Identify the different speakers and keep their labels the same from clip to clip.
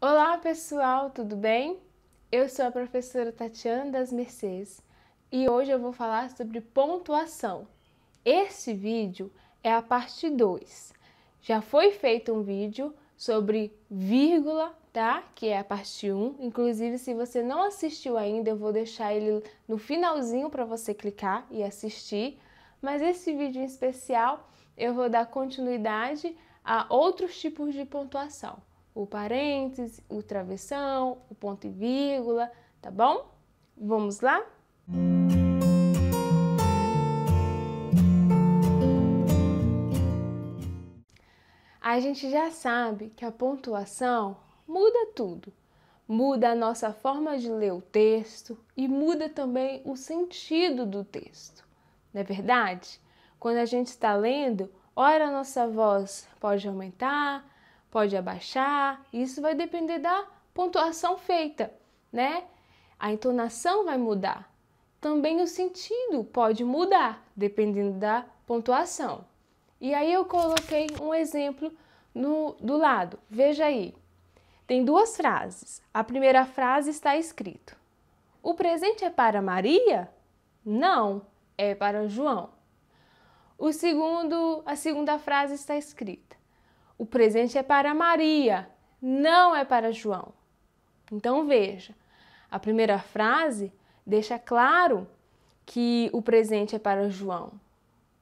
Speaker 1: Olá pessoal, tudo bem? Eu sou a professora Tatiana das Mercês e hoje eu vou falar sobre pontuação. Este vídeo é a parte 2. Já foi feito um vídeo sobre vírgula, tá? Que é a parte 1. Inclusive, se você não assistiu ainda, eu vou deixar ele no finalzinho para você clicar e assistir. Mas esse vídeo em especial, eu vou dar continuidade a outros tipos de pontuação. O parênteses, o travessão, o ponto e vírgula, tá bom? Vamos lá? A gente já sabe que a pontuação muda tudo. Muda a nossa forma de ler o texto e muda também o sentido do texto. Não é verdade? Quando a gente está lendo, ora a nossa voz pode aumentar, pode abaixar, isso vai depender da pontuação feita, né? A entonação vai mudar. Também o sentido pode mudar, dependendo da pontuação. E aí eu coloquei um exemplo do lado. Veja aí. Tem duas frases. A primeira frase está escrito: o presente é para Maria? Não, é para João. A segunda frase está escrita: o presente é para Maria, não é para João. Então veja, a primeira frase deixa claro que o presente é para João,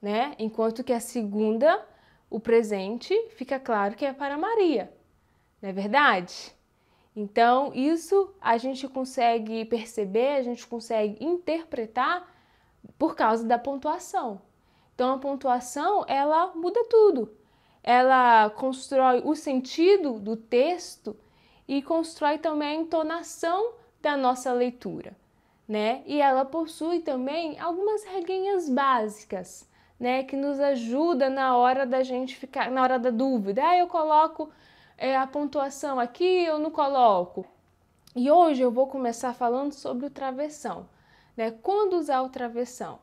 Speaker 1: né? Enquanto que a segunda, o presente, fica claro que é para Maria. Não é verdade? Então, isso a gente consegue perceber, a gente consegue interpretar por causa da pontuação. Então, a pontuação, ela muda tudo. Ela constrói o sentido do texto e constrói também a entonação da nossa leitura, né? E ela possui também algumas regrinhas básicas, né, que nos ajuda na hora da gente ficar, na hora da dúvida. Eu coloco a pontuação aqui, eu não coloco. E hoje eu vou começar falando sobre o travessão, né? Quando usar o travessão?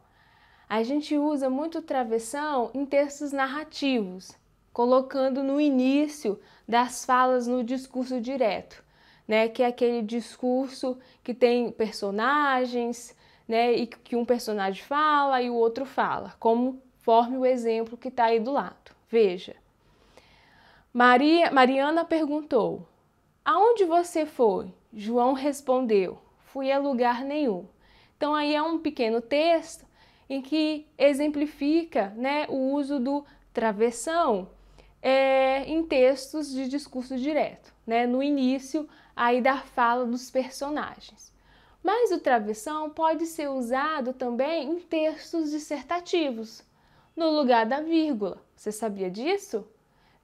Speaker 1: A gente usa muito o travessão em textos narrativos, colocando no início das falas no discurso direto, né? Que é aquele discurso que tem personagens, né? E que um personagem fala e o outro fala, conforme o exemplo que está aí do lado. Veja. Mariana perguntou: aonde você foi? João respondeu: fui a lugar nenhum. Então aí é um pequeno texto em que exemplifica, né, o uso do travessão em textos de discurso direto, né, no início aí da fala dos personagens. Mas o travessão pode ser usado também em textos dissertativos, no lugar da vírgula. Você sabia disso?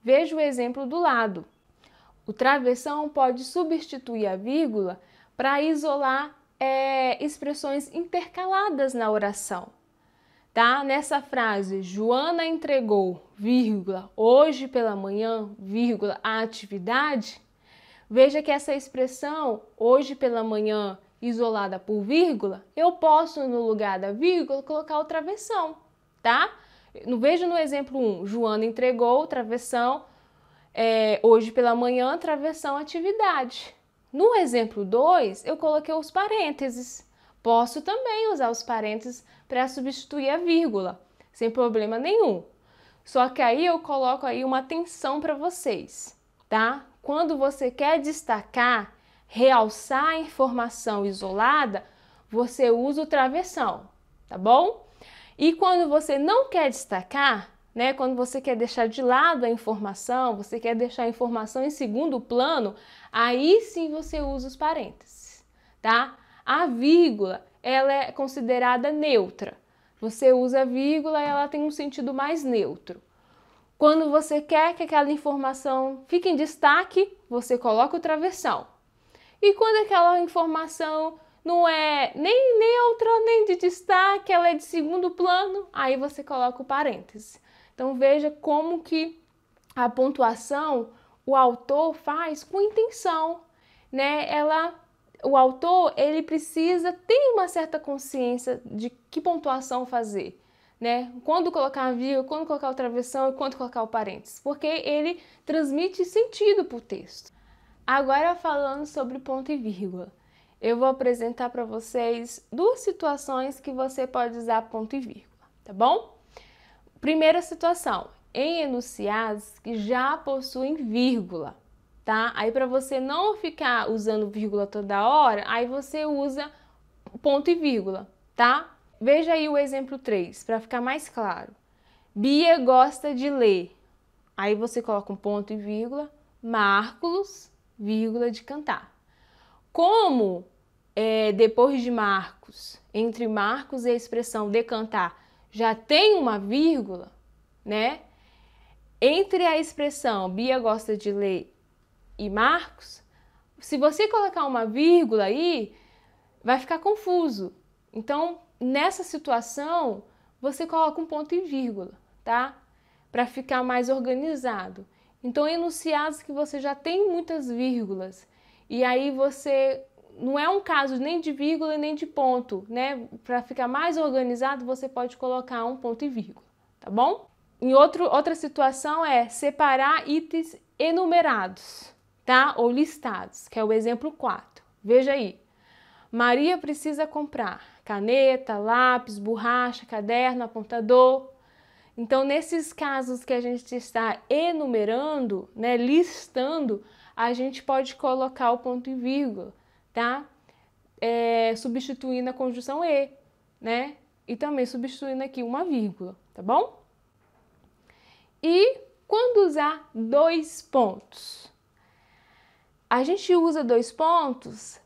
Speaker 1: Veja o exemplo do lado. O travessão pode substituir a vírgula para isolar expressões intercaladas na oração. Tá? Nessa frase, Joana entregou, vírgula, hoje pela manhã, vírgula, a atividade, veja que essa expressão, hoje pela manhã, isolada por vírgula, eu posso, no lugar da vírgula, colocar o travessão, tá? Veja no exemplo 1, Joana entregou, travessão, hoje pela manhã, travessão, atividade. No exemplo 2, eu coloquei os parênteses. Posso também usar os parênteses para substituir a vírgula, sem problema nenhum. Só que aí eu coloco aí uma atenção para vocês, tá? Quando você quer destacar, realçar a informação isolada, você usa o travessão, tá bom? E quando você não quer destacar, né, quando você quer deixar de lado a informação, você quer deixar a informação em segundo plano, aí sim você usa os parênteses, tá? A vírgula, ela é considerada neutra. Você usa a vírgula e ela tem um sentido mais neutro. Quando você quer que aquela informação fique em destaque, você coloca o travessão. E quando aquela informação não é nem neutra, nem de destaque, ela é de segundo plano, aí você coloca o parêntese. Então veja como que a pontuação o autor faz com intenção, né? O autor, ele tem uma certa consciência de que pontuação fazer, né? Quando colocar a vírgula, quando colocar o travessão e quando colocar o parênteses, porque ele transmite sentido para o texto. Agora falando sobre ponto e vírgula, eu vou apresentar para vocês duas situações que você pode usar ponto e vírgula, tá bom? Primeira situação, em enunciados que já possuem vírgula, tá? Aí para você não ficar usando vírgula toda hora, aí você usa ponto e vírgula, tá? Veja aí o exemplo 3, para ficar mais claro. Bia gosta de ler. Aí você coloca um ponto e vírgula, Marcos, vírgula, de cantar. Como depois de Marcos, entre Marcos e a expressão de cantar, já tem uma vírgula, né? Entre a expressão Bia gosta de ler e Marcos, se você colocar uma vírgula aí, vai ficar confuso. Então, nessa situação, você coloca um ponto e vírgula, tá? Para ficar mais organizado. Então, enunciados que você já tem muitas vírgulas, e aí você não é um caso nem de vírgula nem de ponto, né? Para ficar mais organizado, você pode colocar um ponto e vírgula, tá bom? Outra situação é separar itens enumerados, tá? Ou listados, que é o exemplo 4. Veja aí. Maria precisa comprar caneta, lápis, borracha, caderno, apontador. Então, nesses casos que a gente está enumerando, né, listando, a gente pode colocar o ponto e vírgula, tá? Substituindo a conjunção e, né? E também substituindo aqui uma vírgula, tá bom? E quando usar dois pontos? A gente usa dois pontos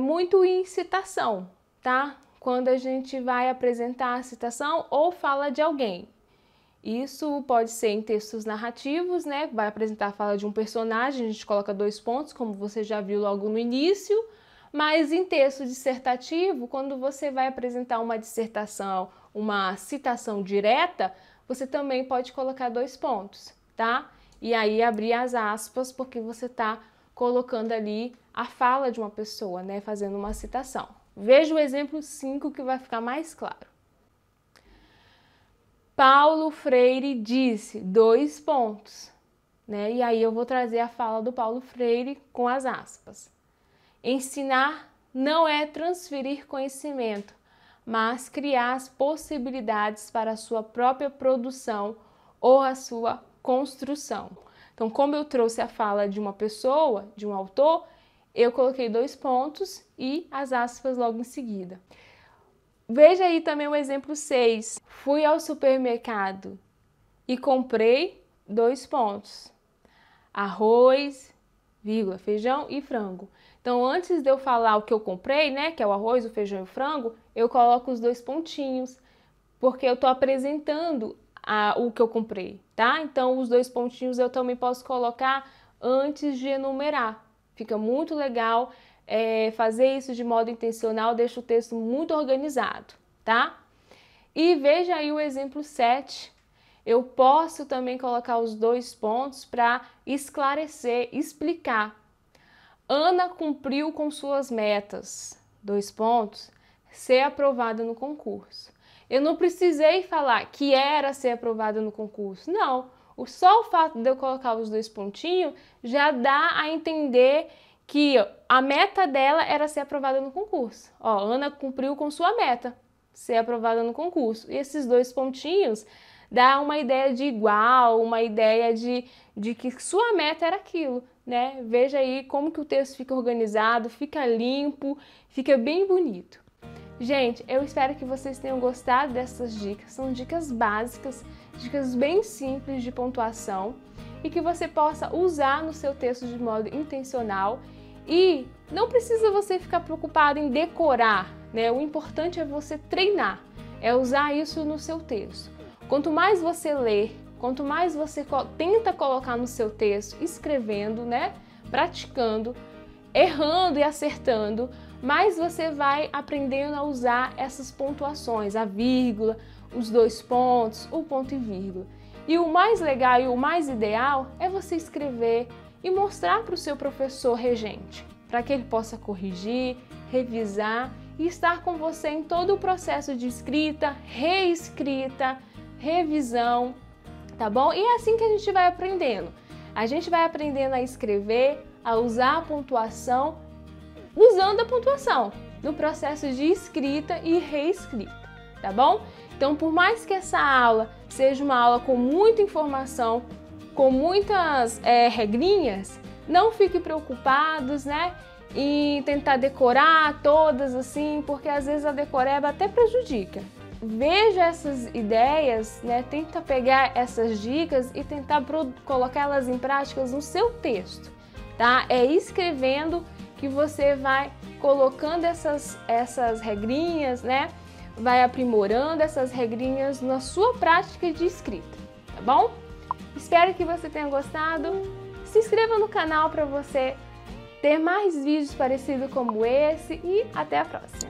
Speaker 1: muito em citação, tá? Quando a gente vai apresentar a citação ou fala de alguém. Isso pode ser em textos narrativos, né? Vai apresentar a fala de um personagem, a gente coloca dois pontos, como você já viu logo no início. Mas em texto dissertativo, quando você vai apresentar uma dissertação, uma citação direta, você também pode colocar dois pontos, tá? E aí abrir as aspas, porque você está colocando ali a fala de uma pessoa, né? Fazendo uma citação. Veja o exemplo 5 que vai ficar mais claro. Paulo Freire disse, dois pontos, né? E aí eu vou trazer a fala do Paulo Freire com as aspas. Ensinar não é transferir conhecimento, mas criar as possibilidades para a sua própria produção ou a sua construção. Então, como eu trouxe a fala de uma pessoa, de um autor, eu coloquei dois pontos e as aspas logo em seguida. Veja aí também o exemplo 6. Fui ao supermercado e comprei dois pontos. Arroz, vírgula, feijão e frango. Então, antes de eu falar o que eu comprei, né, que é o arroz, o feijão e o frango, eu coloco os dois pontinhos, porque eu estou apresentando o que eu comprei, tá? Então, os dois pontinhos eu também posso colocar antes de enumerar. Fica muito legal fazer isso de modo intencional, deixa o texto muito organizado, tá? E veja aí o exemplo 7. Eu posso também colocar os dois pontos para esclarecer, explicar. Ana cumpriu com suas metas, dois pontos, ser aprovada no concurso. Eu não precisei falar que era ser aprovada no concurso, não. Só o fato de eu colocar os dois pontinhos já dá a entender que a meta dela era ser aprovada no concurso. Ó, Ana cumpriu com sua meta, ser aprovada no concurso. E esses dois pontinhos dá uma ideia de igual, uma ideia de que sua meta era aquilo, né? Veja aí como que o texto fica organizado, fica limpo, fica bem bonito. Gente, eu espero que vocês tenham gostado dessas dicas. São dicas básicas, dicas bem simples de pontuação e que você possa usar no seu texto de modo intencional. E não precisa você ficar preocupado em decorar, né? O importante é você treinar, é usar isso no seu texto. Quanto mais você lê, quanto mais você tenta colocar no seu texto, escrevendo, né? Praticando, errando e acertando, mais você vai aprendendo a usar essas pontuações, a vírgula, os dois pontos, o ponto e vírgula. E o mais legal e o mais ideal é você escrever e mostrar para o seu professor regente, para que ele possa corrigir, revisar e estar com você em todo o processo de escrita, reescrita, revisão, tá bom? E é assim que a gente vai aprendendo. A gente vai aprendendo a escrever, a usar a pontuação, usando a pontuação no processo de escrita e reescrita, tá bom? Então, por mais que essa aula seja uma aula com muita informação, com muitas regrinhas, não fiquem preocupados, né, em tentar decorar todas assim, porque às vezes a decoreba até prejudica. Veja essas ideias, né, tenta pegar essas dicas e tentar colocá-las em práticas no seu texto, tá? É escrevendo que você vai colocando essas regrinhas, né? Vai aprimorando essas regrinhas na sua prática de escrita, tá bom? Espero que você tenha gostado. Se inscreva no canal para você ter mais vídeos parecidos como esse e até a próxima!